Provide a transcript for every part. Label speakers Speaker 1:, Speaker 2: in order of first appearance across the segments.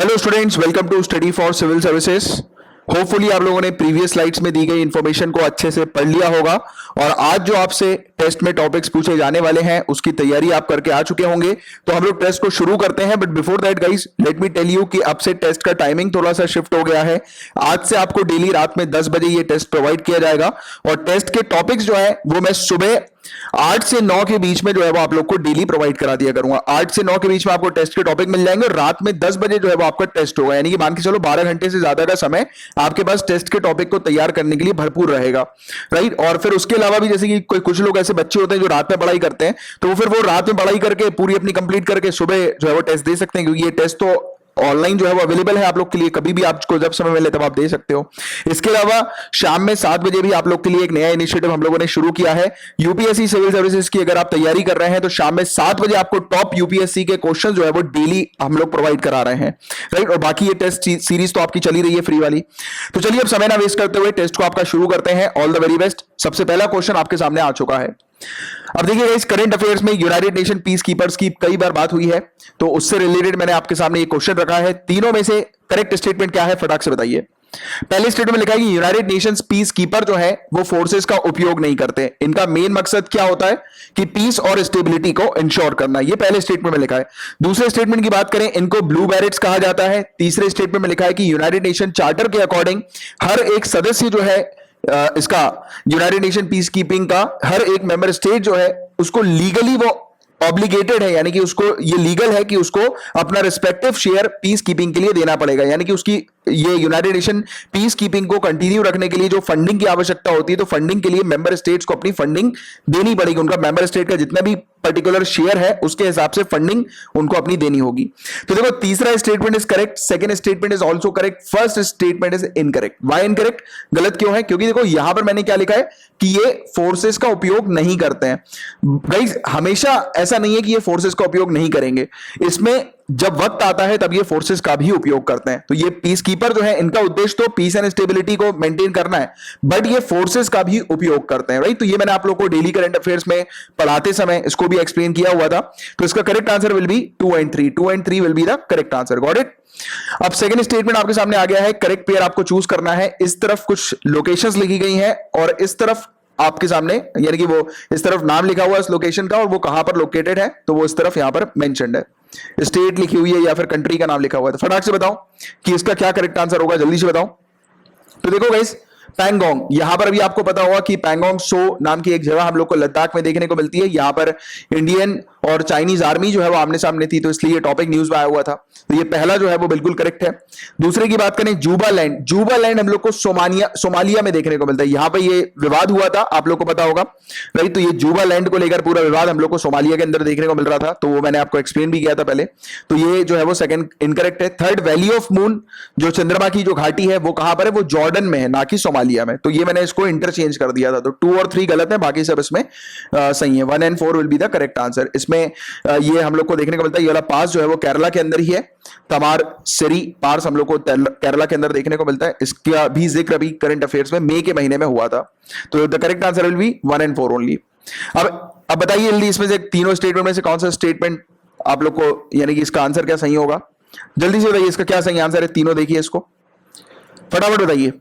Speaker 1: Hello students, welcome to study for civil services. Hopefully आप लोगों ने प्रीवियस स्लाइड्स में दी गई इन्फॉर्मेशन को अच्छे से पढ़ लिया होगा और आज जो आपसे टेस्ट में टॉपिक्स पूछे जाने वाले हैं उसकी तैयारी आप करके आ चुके होंगे। तो हम लोग टेस्ट को शुरू करते हैं, but before that guys let me tell you कि अब से टेस्ट का टाइमिंग थोड़ा सा शिफ्ट हो गया है। आज से आपको डेली रात में 10 बजे ये टेस्ट प्रोवाइड किया जाएगा और टेस्ट के टॉपिक्स जो है वो मैं सुबह 8 से 9 के बीच में जो है वो आप लोग को डेली प्रोवाइड करा दिया करूंगा। 8 से 9 के बीच में आपको टेस्ट के टॉपिक मिल जाएंगे और रात में 10 बजे जो है वो आपका टेस्ट होगा, यानी कि मान के चलो 12 घंटे से ज्यादा का समय आपके पास टेस्ट के टॉपिक को तैयार करने के लिए भरपूर रहेगा, राइट। और फिर उसके अलावा भी जैसे कि कुछ लोग ऐसे बच्चे होते हैं जो रात में पढ़ाई करते हैं, तो वो फिर वो रात में पढ़ाई करके पूरी अपनी कंप्लीट करके सुबह जो है वो टेस्ट दे सकते हैं, क्योंकि ये टेस्ट तो ऑनलाइन जो है वो अवेलेबल है आप लोग के लिए, कभी भी आपको जब समय मिले तब आप दे सकते हो। इसके अलावा शाम में 7 बजे भी आप लोग के लिए एक नया इनिशिएटिव हम लोगों ने शुरू किया है। यूपीएससी सिविल सर्विसेज की अगर आप तैयारी कर रहे हैं तो शाम में 7 बजे आपको टॉप यूपीएससी के क्वेश्चन जो है वो डेली हम लोग प्रोवाइड करा रहे हैं, राइट। और बाकी ये टेस्ट सीरीज तो आपकी चली रही है फ्री वाली। तो चलिए अब समय ना वेस्ट करते हुए टेस्ट को आपका शुरू करते हैं। All the very best. सबसे पहला क्वेश्चन आपके सामने आ चुका है। अब देखिए इस करंट अफेयर्स में यूनाइटेड नेशन पीस कीपर्स की कई बार बात हुई है, तो उससे रिलेटेड मैंने आपके सामने एक क्वेश्चन रखा है। तीनों में से करेक्ट स्टेटमेंट क्या है, फटाक से बताइए। पहले स्टेटमेंट में लिखा है कि यूनाइटेड नेशंस पीस कीपर जो है वो फोर्सेस का उपयोग नहीं करते। इनका मेन मकसद क्या होता है कि पीस और स्टेबिलिटी को इंश्योर करना। ये पहले स्टेटमेंट में लिखा है। दूसरे स्टेटमेंट की बात करें, इनको ब्लू बैरेट्स कहा जाता है। तीसरे स्टेटमेंट में लिखा है कि यूनाइटेड नेशन चार्टर के अकॉर्डिंग हर एक सदस्य जो है इसका यूनाइटेड नेशन पीस कीपिंग का हर एक मेंबर स्टेट जो है उसको लीगली वो ऑब्लिगेटेड है, यानी कि उसको ये लीगल है कि उसको अपना रिस्पेक्टिव शेयर पीस कीपिंग के लिए देना पड़ेगा। यानी कि उसकी ये यूनाइटेड नेशन पीस कीपिंग को कंटिन्यू रखने के लिए जो फंडिंग की आवश्यकता होती है, तो फंडिंग के लिए मेंबर स्टेट्स को अपनी फंडिंग देनी पड़ेगी। उनका मेंबर स्टेट का जितना भी पर्टिकुलर शेयर है उसके हिसाब से फंडिंग उनको अपनी देनी होगी। तो देखो तीसरा statement is correct, second statement is also correct, first statement is incorrect. Why incorrect, गलत क्यों है? क्योंकि देखो यहां पर मैंने क्या लिखा है कि ये फोर्सेस का उपयोग नहीं करते हैं। गाइस हमेशा ऐसा नहीं है कि ये फोर्सेस का उपयोग नहीं करेंगे, इसमें जब वक्त आता है तब ये फोर्सेस का भी उपयोग करते हैं। तो ये पीस कीपर जो है इनका उद्देश्य तो पीस एंड स्टेबिलिटी को मेंटेन करना है, बट ये फोर्सेस का भी उपयोग करते हैं, राइट। तो ये मैंने आप लोगों को डेली करंट अफेयर्स में पढ़ाते समय इसको भी एक्सप्लेन किया हुआ था। तो इसका correct answer will B 2 and 3। 2 and 3 will be the correct answer. Got it. अब सेकंड स्टेटमेंट आपके सामने आ गया है। करेक्ट पेयर आपको चूज करना है। इस तरफ कुछ लोकेशंस लिखी गई हैं और इस तरफ आपके सामने यानी कि वो इस तरफ नाम लिखा हुआ है इस लोकेशन का और वो कहां पर लोकेटेड है, तो वो इस तरफ यहां पर मेंशन्ड है। स्टेट लिखी हुई है या फिर कंट्री का नाम लिखा हुआ है। तो फटाक से बताओ कि इसका क्या करेक्ट आंसर होगा, जल्दी से बताओ। तो देखो गाइस पैंगोंग, यहां पर भी आपको पता होगा कि पैंगोंग सो नाम की एक जगह हम लोग को लद्दाख में देखने को मिलती है। यहां पर इंडियन और चाइनीज आर्मी जो है वो आमने सामने थी, तो इसलिए ये टॉपिक न्यूज में आया हुआ था। तो ये पहला जो है वो बिल्कुल करेक्ट है। दूसरे की बात करें जुबालैंड, जुबालैंड हम लोग को सोमालिया में देखने को मिलता है। यहां पर ये विवाद हुआ था, आप लोग को पता होगा, राइट। तो ये जुबालैंड को लेकर पूरा विवाद हम लोग को सोमालिया के अंदर देखने को मिल रहा था, तो वो मैंने आपको एक्सप्लेन भी किया था पहले। तो ये जो है वो सेकंड इनकरेक्ट है। थर्ड वैली ऑफ मून, जो चंद्रमा की जो घाटी है वो कहां पर है, वो जॉर्डन में है, ना कि सोमालिया में। तो ये मैंने इसको इंटरचेंज कर दिया था। तो 2 और 3 गलत है, बाकी सब इसमें सही है। 1 and 4 will be the correct answer. इसमें ये हम लोग को देखने को मिलता है, ये वाला पास जो है वो केरला के अंदर ही है। तमार सिरी पास हम लोग को केरला के अंदर देखने को मिलता है। इसका भी जिक्र अभी करंट अफेयर्स में मई के महीने में हुआ था। तो the correct answer will be 1 and 4 only. अब बताइए जल्दी इसमें से तीनों स्टेटमेंट में से कौन सा स्टेटमेंट आप लोग को यानी कि इसका आंसर क्या सही होगा, जल्दी से बताइए इसका क्या सही आंसर है। तीनों देखिए इसको, फटाफट बताइए।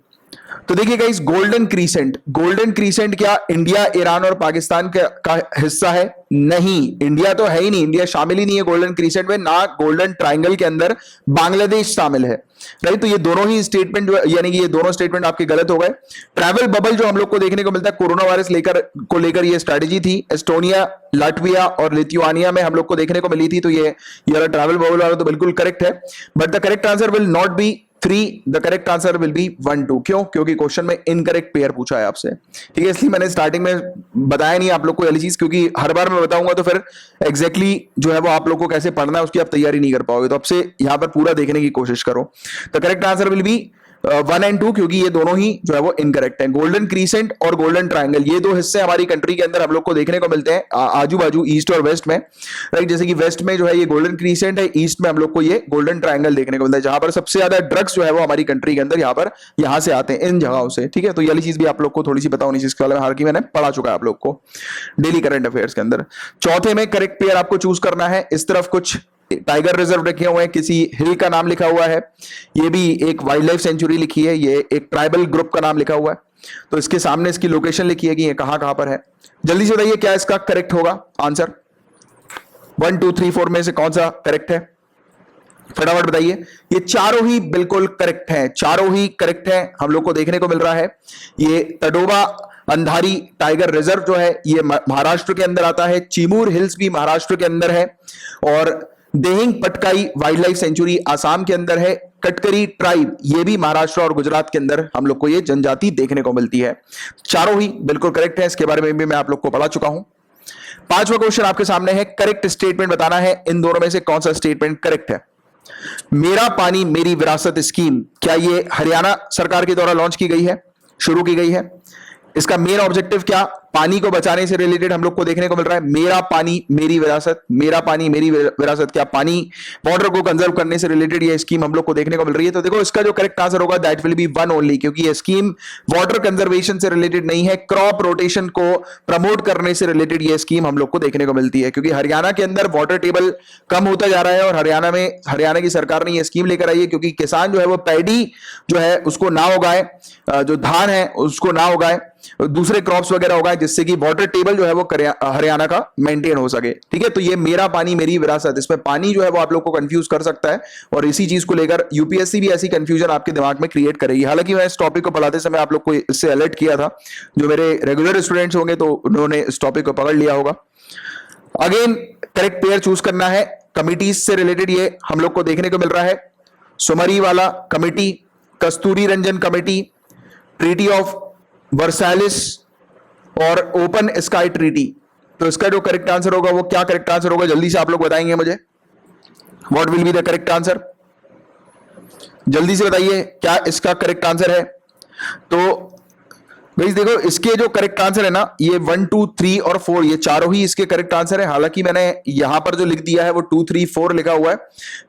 Speaker 1: तो देखिए guys golden crescent, golden crescent क्या इंडिया, ईरान और पाकिस्तान का हिस्सा है? नहीं, इंडिया तो है ही नहीं, इंडिया शामिल ही नहीं है गोल्डन क्रीसेंट में। ना गोल्डन ट्रायंगल के अंदर बांग्लादेश शामिल है, राइट। तो ये दोनों ही स्टेटमेंट यानी कि ये दोनों स्टेटमेंट आपके गलत हो गए। ट्रैवल बबल जो हम लोग को देखने को मिलता है कोरोना वायरस लेकर ये स्ट्रेटेजी थी। एस्टोनिया, लाटविया और लिथुआनिया में हम लोग को देखने को मिली थी। तो ये ट्रैवल बबल वाला तो बिल्कुल करेक्ट है, but the correct answer will not be 3, the correct answer will be 1, 2। क्यों? क्योंकि क्वेश्चन में इनकरेक्ट पेयर पूछा है आपसे, ठीक है। इसलिए मैंने स्टार्टिंग में बताया नहीं आप लोग को वाली चीज, क्योंकि हर बार मैं बताऊंगा तो फिर एग्जैक्टली जो है वो आप लोग को कैसे पढ़ना है उसकी आप तैयारी नहीं कर पाओगे। तो अब से यहां पर पूरा देखने की कोशिश करो। The correct answer will be 1 and 2, क्योंकि ये दोनों ही जो है वो इनकरेक्ट है। गोल्डन क्रीसेंट और गोल्डन ट्रायंगल ये दो हिस्से हमारी कंट्री के अंदर हम लोग को देखने को मिलते हैं आजू बाजू, ईस्ट और वेस्ट में, राइट। जैसे कि वेस्ट में जो है ये गोल्डन क्रीसेंट है, ईस्ट में हम लोग को ये गोल्डन ट्रायंगल देखने को मिलता है, जहां पर सबसे ज्यादा ड्रग्स जो है वो हमारी कंट्री के अंदर यहां से आते हैं, इन जगहों से, ठीक है। तो ये वाली चीज भी आप लोग को थोड़ी सी पता होनी चाहिए, इसके बारे में हालांकि मैंने पढ़ा चुका है आप लोग को डेली करंट अफेयर्स के अंदर। चौथे में करेक्ट पेयर आपको चूज करना है। इस तरफ कुछ टाइगर रिजर्व रखे हुए हैं, किसी हिल का नाम लिखा हुआ है, ये भी एक वाइल्ड लाइफ सेंचुरी लिखी है, ये एक ट्राइबल ग्रुप का नाम लिखा हुआ है, तो इसके सामने इसकी लोकेशन लिखी है कि ये कहां कहां पर है। जल्दी से बताइए क्या इसका करेक्ट होगा आंसर, 1 2 3 4 में से कौन सा करेक्ट है, फटाफट बताइए। ये चारों ही बिल्कुल करेक्ट हैं, चारों ही करेक्ट हैं, हम लोग को देखने को मिल रहा है। ये तडोबा अंधारी टाइगर रिजर्व जो है ये महाराष्ट्र के अंदर आता है, चिमूर हिल्स भी महाराष्ट्र के अंदर है, और Dehing Patkai wild life sanctuary Assam के अंदर है, कटकरी ट्राइब ये भी महाराष्ट्र और गुजरात के अंदर हम लोग को ये जनजाति देखने को मिलती है। चारों ही बिल्कुल करेक्ट है, इसके बारे में भी मैं आप लोग को पढ़ा चुका हूं। पांचवा क्वेश्चन आपके सामने है, करेक्ट स्टेटमेंट बताना है, इन दोनों में से कौन सा स्टेटमेंट करेक्ट है। मेरा पानी मेरी विरासत स्कीम क्या ये हरियाणा सरकार के द्वारा लॉन्च की गई है, शुरू की गई है? इसका मेन ऑब्जेक्टिव क्या, पानी को बचाने से रिलेटेड हम लोग को देखने को मिल रहा है। मेरा पानी मेरी विरासत, मेरा पानी मेरी विरासत, क्या पानी वाटर को कंजर्व करने से रिलेटेड ये स्कीम हम लोग को देखने को मिल रही है। तो देखो इसका जो करेक्ट आंसर होगा that will be one only, क्योंकि ये स्कीम वाटर कंजर्वेशन से रिलेटेड नहीं है, क्रॉप रोटेशन को प्रमोट करने से रिलेटेड ये स्कीम हम लोग को देखने को मिलती है। क्योंकि हरियाणा के अंदर वाटर टेबल कम होता जा रहा है और हरियाणा की सरकार ने ये स्कीम लेकर आई है, क्योंकि किसान जो है वो पैडी जो है उसको ना उगाए, जो धान है उसको ना उगाए, दूसरे क्रॉप्स वगैरह उगाए, जिससे कि वाटर टेबल जो है वो हरियाणा का मेंटेन हो सके। ठीक है, तो ये मेरा पानी मेरी विरासत, इसमें पानी जो है वो आप लोग को कंफ्यूज कर सकता है, और इसी चीज को लेकर यूपीएससी भी ऐसी कंफ्यूजन आपके दिमाग में क्रिएट करेगी। हालांकि मैं इस टॉपिक को पढ़ाते समय आप लोग को इससे अलर्ट किया था, जो मेरे रेगुलर स्टूडेंट्स होंगे तो उन्होंने इस टॉपिक को पकड़ लिया होगा। अगेन करेक्ट पेयर चूज करना है, कमिटीज से रिलेटेड ये हम लोग को देखने को मिल रहा है, सुमरी वाला committee, Kasturi Rangan committee, treaty of Versailles और ओपन स्काई ट्रीटी। तो इसका जो करेक्ट आंसर होगा वो क्या करेक्ट आंसर होगा, जल्दी से आप लोग बताएंगे मुझे, what will be the correct answer, जल्दी से बताइए क्या इसका करेक्ट आंसर है। तो गाइस देखो इसके जो करेक्ट आंसर है ना, ये 1 2 3 और 4 ये चारों ही इसके करेक्ट आंसर है। हालांकि मैंने यहां पर जो लिख दिया है वो 2 3 4 लिखा हुआ है,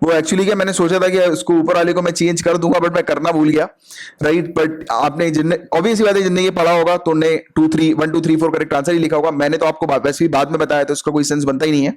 Speaker 1: वो एक्चुअली क्या मैंने सोचा था कि उसको ऊपर वाले को मैं चेंज कर दूंगा, बट मैं करना भूल गया, राइट। बट आपने जिनने ऑब्वियसली बात है जिनने ये पढ़ा होगा तो उन्हें 1 2 3 4 करेक्ट आंसर ही लिखा होगा। मैंने तो आपको वैसे भी बाद में बताया, तो इसका कोई सेंस बनता ही नहीं है,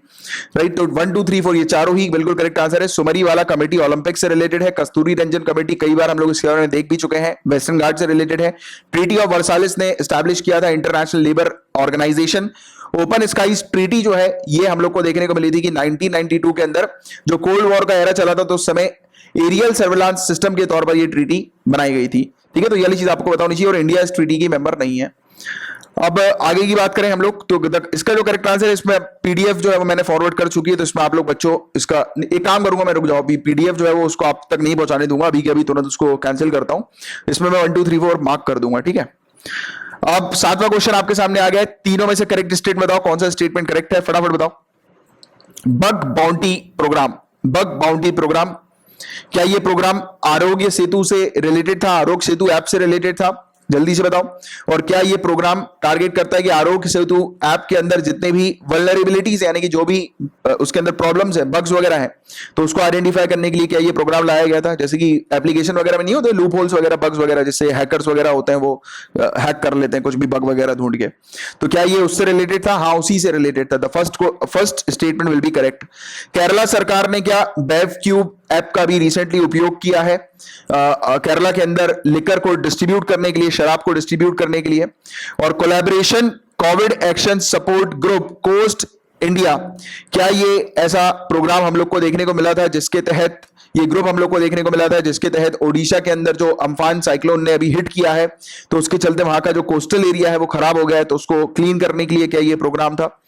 Speaker 1: राइट। तो 1 2 3 4 ये चारों ही बिल्कुल करेक्ट आंसर है। सुमरी वाला कमेटी ओलंपिक से रिलेटेड है, कस्तूरी रंजन कमेटी कई बार हम लोग इसके बारे में देख भी चुके हैं, वेस्टर्न घाट से रिलेटेड है, ट्रीटी ऑफ वर्साइलिस ने एस्टैब्लिश किया था International Labour Organization, open skies treaty जो है ये हम लोग को देखने को मिली थी कि 1992 के अंदर जो कोल्ड वॉर का एरा चला था तो उस समय एरियल सर्विलांस सिस्टम के तौर पर ये ट्रीटी बनाई गई थी। ठीक है, तो ये वाली चीज आपको पता होनी चाहिए, और इंडिया इस ट्रीटी की मेंबर नहीं है। अब आगे की बात करें हम लोग, तो इसका जो करेक्ट आंसर है, इसमें पीडीएफ जो है वो मैंने फॉरवर्ड कर चुकी है, तो इसमें आप लोग बच्चों इसका एक काम करूंगा, मैं रुक जाओ, अभी पीडीएफ जो है वो उसको आप तक नहीं पहुंचाने दूंगा, अभी के अभी तुरंत उसको कैंसिल करता हूं, इसमें मैं 1 2 3 4 मार्क कर दूंगा। ठीक है, अब 7वां क्वेश्चन आपके सामने आ गया है, तीनों में से करेक्ट स्टेटमेंट बताओ, कौन सा स्टेटमेंट करेक्ट है, फटाफट बताओ। Bug bounty program, bug bounty program, क्या ये प्रोग्राम आरोग्य सेतु से रिलेटेड था, आरोग्य सेतु ऐप से रिलेटेड था, जल्दी से बताओ। और क्या ये प्रोग्राम टारगेट करता है कि आरोग्य सेतु ऐप के अंदर जितने भी वल्नरेबिलिटीज यानी कि जो भी उसके अंदर प्रॉब्लम्स है, बग्स वगैरह हैं, तो उसको आइडेंटिफाई करने के लिए क्या ये प्रोग्राम लाया गया था? जैसे कि एप्लीकेशन वगैरह में नहीं होते लूप होल्स वगैरह, बग्स वगैरह, जिससे हैकर्स वगैरह होते हैं वो हैक कर लेते हैं कुछ भी बग वगैरह ढूंढ के, तो क्या ये उससे रिलेटेड था? हाँ, उसी से रिलेटेड था। The first statement will be correct. Kerala सरकार ने क्या बेव क्यूब ऐप का भी रिसेंटली उपयोग किया है केरला के अंदर लिकर को डिस्ट्रीब्यूट करने के लिए, शराब को डिस्ट्रीब्यूट करने के लिए। और collaboration COVID action support group cost India, क्या ये ऐसा प्रोग्राम हम लोग को देखने को मिला था जिसके तहत ये ग्रुप हम लोग को देखने को मिला था जिसके तहत ओडिशा के अंदर जो अम्फान साइक्लोन ने अभी हिट किया है, तो उसके चलते वहां का जो कोस्टल एरिया है वो खराब हो गया है, तो उसको क्लीन करने के लिए क्या ये प्रोग्राम था?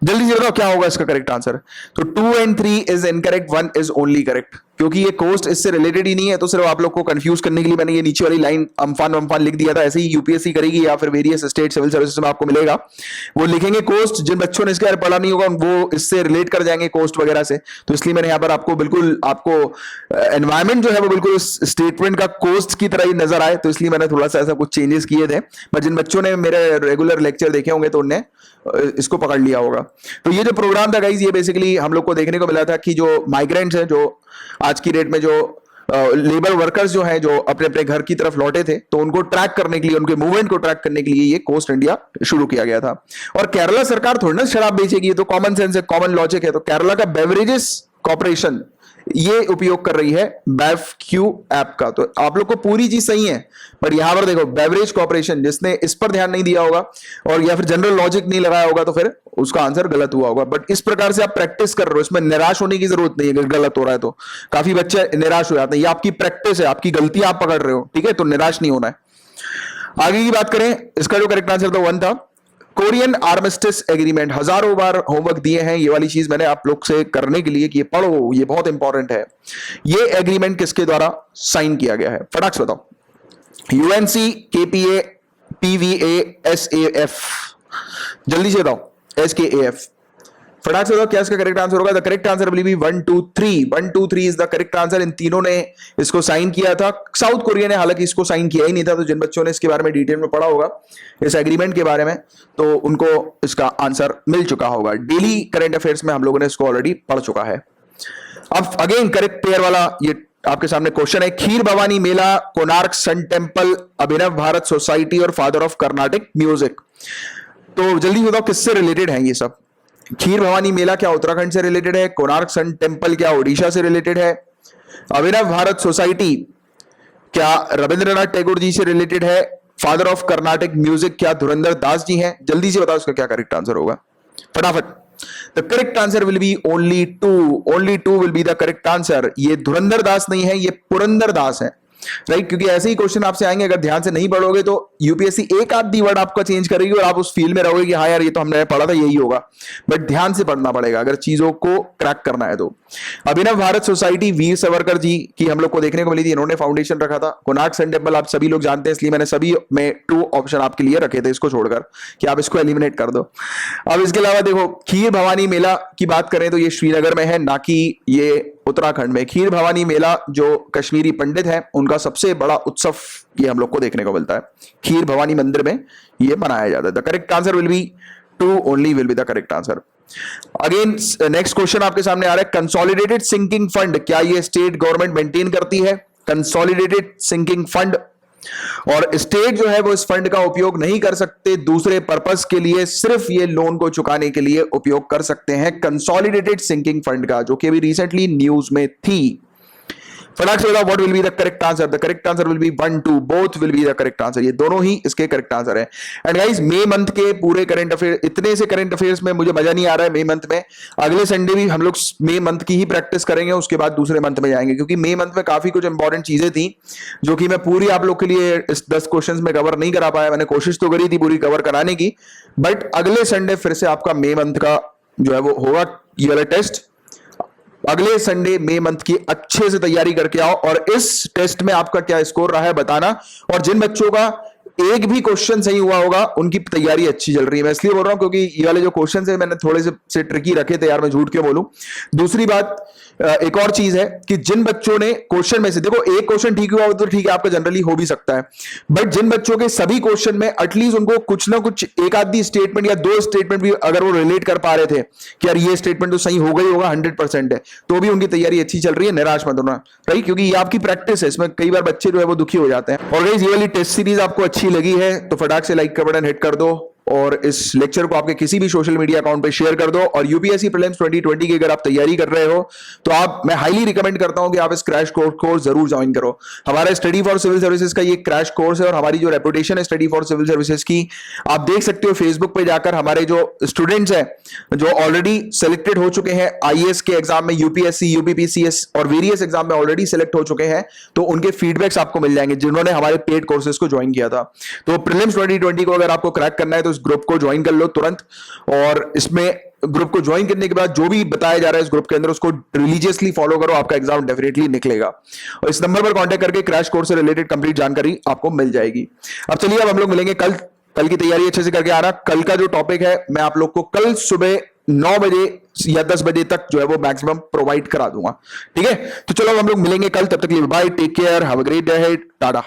Speaker 1: जल्दी से बताओ क्या होगा इसका करेक्ट आंसर। तो 2 और 3 is incorrect, 1 is only correct, क्योंकि ये कोस्ट इससे रिलेटेड ही नहीं है, तो सिर्फ आप लोग को कंफ्यूज करने के लिए मैंने ये नीचे वाली लाइन अम्फान लिख दिया था। ऐसे ही यूपीएससी करेगी या फिर वेरियस स्टेट सिविल सर्विसेज में आपको मिलेगा, वो लिखेंगे कोस्ट, जिन बच्चों ने इसके बारे में पढ़ा नहीं होगा वो इससे रिलेट कर जाएंगे कोस्ट वगैरह से, तो इसलिए मैंने यहाँ पर आपको बिल्कुल आपको एनवायरमेंट जो है वो बिल्कुल उस स्टेटमेंट का कोस्ट की तरह ही नजर आए, तो इसलिए मैंने थोड़ा सा ऐसा कुछ चेंजेस किए थे। पर जिन बच्चों ने मेरे रेगुलर लेक्चर देखे होंगे तो उनने इसको पकड़ लिया होगा। तो ये जो प्रोग्राम था गाइज, ये बेसिकली हम लोग को देखने को मिला था कि जो माइग्रेंट्स हैं, जो आज की डेट में जो लेबर वर्कर्स जो हैं, जो अपने अपने घर की तरफ लौटे थे, तो उनको ट्रैक करने के लिए, उनके मूवमेंट को ट्रैक करने के लिए ये कोस्ट इंडिया शुरू किया गया था। और केरला सरकार थोड़ी ना शराब बेचेगी, ये तो कॉमन सेंस है, कॉमन लॉजिक है। तो केरला का बेवरेजेस कॉर्पोरेशन ये उपयोग कर रही है बेवक्यू ऐप का। तो आप लोग को पूरी चीज सही है, पर यहां पर देखो बेवरेज कॉर्पोरेशन, जिसने इस पर ध्यान नहीं दिया होगा और या फिर जनरल लॉजिक नहीं लगाया होगा तो फिर उसका आंसर गलत हुआ होगा। बट इस प्रकार से आप प्रैक्टिस कर रहे हो, इसमें निराश होने की जरूरत नहीं है। अगर गलत हो रहा है तो काफी बच्चे निराश हो जाते हैं, ये आपकी प्रैक्टिस है, आपकी गलती आप पकड़ रहे हो, ठीक है, तो निराश नहीं होना है। आगे की बात करें, इसका जो करेक्ट आंसर था 1 था कोरियन आर्मिस्टिस एग्रीमेंट। हजारों बार होमवर्क दिए हैं, ये वाली चीज मैंने आप लोग से करने के लिए कि ये पढ़ो, ये बहुत इंपॉर्टेंट है। ये एग्रीमेंट किसके द्वारा साइन किया गया है, फटाक से बताओ। यूएनसी, केपीए, पीवीए, एसएएफ, जल्दी से बताओ। एसकेएफ, फटाक से बताओ क्या इसका करेक्ट आंसर होगा। The correct answer will be 1 2 3। 1 2 3 is the correct answer. इन तीनों ने इसको साइन किया था। साउथ कोरिया ने हालांकि इसको साइन किया ही नहीं था, तो जिन बच्चों ने इसके बारे में डिटेल में पढ़ा होगा इस एग्रीमेंट के बारे में, तो उनको इसका आंसर मिल चुका होगा। डेली करंट अफेयर्स में हम लोगों ने इसको ऑलरेडी पढ़ चुका है। अब अगेन करेक्ट पेयर वाला ये आपके सामने क्वेश्चन है। खीर भवानी मेला, कोणार्क सन टेम्पल, अभिनव भारत सोसाइटी और फादर ऑफ कर्नाटिक म्यूजिक। तो जल्दी बताओ किससे रिलेटेड है ये सब। खीर भवानी मेला क्या उत्तराखंड से रिलेटेड है, कोणार्क सन टेम्पल क्या ओडिशा से रिलेटेड है, अभिनव भारत सोसाइटी क्या रविंद्रनाथ टैगोर जी से रिलेटेड है, फादर ऑफ कर्नाटिक म्यूजिक क्या धुरंधर दास जी हैं। जल्दी से बताओ इसका क्या करेक्ट आंसर होगा फटाफट। The correct answer will B only 2। Only 2 will be the correct answer. ये धुरंधर दास नहीं है, ये पुरंदर दास है, राइट। क्योंकि ऐसे ही क्वेश्चन आपसे आएंगे, अगर ध्यान से नहीं पढ़ोगे तो यूपीएससी एक आधी वर्ड आपका चेंज करेगी और आप उस फील्ड में रहोगे कि हाँ यार ये तो हमने पढ़ा था यही होगा। बट ध्यान से पढ़ना पड़ेगा अगर चीजों को क्रैक करना है तो। अभिनव भारत सोसाइटी वीर सावरकर जी की हम लोग को देखने को मिली थी, इन्होंने फाउंडेशन रखा था। कोणार्क सन टेम्पल आप सभी लोग जानते हैं, इसलिए मैंने सभी में 2 ऑप्शन आपके लिए रखे थे इसको छोड़कर कि आप इसको एलिमिनेट कर दो। अब इसके अलावा देखो खीर भवानी मेला की बात करें तो ये श्रीनगर में है, ना कि ये उत्तराखंड में। खीर भवानी मेला जो कश्मीरी पंडित हैं उनका सबसे बड़ा उत्सव ये हम लोग को देखने को मिलता है, खीर भवानी मंदिर में ये मनाया जाता है। The correct answer will B 2 only will be the correct answer. Again next question आपके सामने आ रहा है। कंसोलिडेटेड सिंकिंग फंड क्या ये स्टेट गवर्नमेंट मेंटेन करती है। कंसोलिडेटेड सिंकिंग फंड, और स्टेट जो है वो इस फंड का उपयोग नहीं कर सकते दूसरे पर्पस के लिए, सिर्फ ये लोन को चुकाने के लिए उपयोग कर सकते हैं कंसोलिडेटेड सिंकिंग फंड का, जो कि अभी रिसेंटली न्यूज में थी। फटाक से बताओ what will be the correct answer. The correct answer will be 1 2, both will be the correct answer. ये दोनों ही इसके करेक्ट आंसर है। एंड गाइस मई मंथ के पूरे करंट अफेयर, इतने से करंट अफेयर्स में मुझे मजा नहीं आ रहा है। मई मंथ में अगले संडे भी हम लोग मई मंथ की ही प्रैक्टिस करेंगे, उसके बाद दूसरे मंथ में जाएंगे, क्योंकि मई मंथ में काफी कुछ इंपॉर्टेंट चीजें थी जो कि मैं पूरी आप लोग के लिए इस 10 क्वेश्चन में कवर नहीं करा पाया। मैंने कोशिश तो करी थी पूरी कवर कराने की, बट अगले संडे फिर से आपका मई मंथ का जो है वो होगा ये वाला टेस्ट। अगले संडे मई मंथ की अच्छे से तैयारी करके आओ और इस टेस्ट में आपका क्या स्कोर रहा है बताना। और जिन बच्चों का एक भी क्वेश्चन सही हुआ होगा उनकी तैयारी अच्छी चल रही है। मैं इसलिए बोल रहा हूं क्योंकि ये वाले जो क्वेश्चन है मैंने थोड़े से ट्रिकी रखे थे यार, मैं झूठ क्यों बोलूं। दूसरी बात एक और चीज है कि जिन बच्चों ने क्वेश्चन में से, देखो एक क्वेश्चन ठीक हुआ तो ठीक है आपका जनरली हो भी सकता है, बट जिन बच्चों के सभी क्वेश्चन में एटलीस्ट उनको कुछ ना कुछ एक आधी स्टेटमेंट या 2 स्टेटमेंट भी अगर वो रिलेट कर पा रहे थे कि यार ये स्टेटमेंट तो सही हो गई होगा 100% है, तो भी उनकी तैयारी अच्छी चल रही है। निराश मत होना, राइट, क्योंकि ये आपकी प्रैक्टिस है, इसमें कई बार बच्चे जो है वो दुखी हो जाते हैं। और गाइस ये वाली टेस्ट सीरीज आपको अच्छी लगी है तो फटाक से लाइक का बटन हिट कर दो और इस लेक्चर को आपके किसी भी सोशल मीडिया अकाउंट पे शेयर कर दो। और यूपीएससी प्रीलिम्स 2020 की अगर आप तैयारी कर रहे हो तो मैं हाईली रिकमेंड करता हूं कि आप इस क्रैश कोर्स जरूर ज्वाइन करो। हमारा स्टडी फॉर सिविल सर्विसेज का ये क्रैश कोर्स है और हमारी जो रेपुटेशन है स्टडी फॉर सिविल सर्विसेज की, आप देख सकते हो फेसबुक पे जाकर। हमारे जो स्टूडेंट्स हैं जो ऑलरेडी सिलेक्टेड हो चुके हैं आईएएस के एग्जाम में, यूपीएससी, यूपीपीसीएस और वेरियस एग्जाम में ऑलरेडी सिलेक्ट हो चुके हैं, तो उनके फीडबैक्स आपको मिल जाएंगे जिन्होंने हमारे पेड कोर्सेज को ज्वाइन किया था। तो प्रीलिम्स 2020 को अगर आपको क्रैक करना है तो ग्रुप को ज्वाइन कर लो तुरंत, और इसमें ग्रुप को ज्वाइन करने के बाद जो भी बताया जा रहा है इस ग्रुप के अंदर उसको रिलीजियसली फॉलो करो, आपका एग्जाम डेफिनेटली निकलेगा। और इस नंबर पर कांटेक्ट करके क्रैश कोर्स से रिलेटेड कंप्लीट जानकारी आपको मिल जाएगी। अब चलिए अब हम लोग मिलेंगे कल की तैयारी अच्छे से करके आ रहा। कल का जो टॉपिक है मैं आप लोग को कल सुबह 9 बजे या 10 बजे तक जो है वो मैक्सिमम प्रोवाइड करा दूंगा, ठीक है। तो चलो हम लोग मिलेंगे कल, तब तक के लिए bye, take care, have a great day ahead, Tata.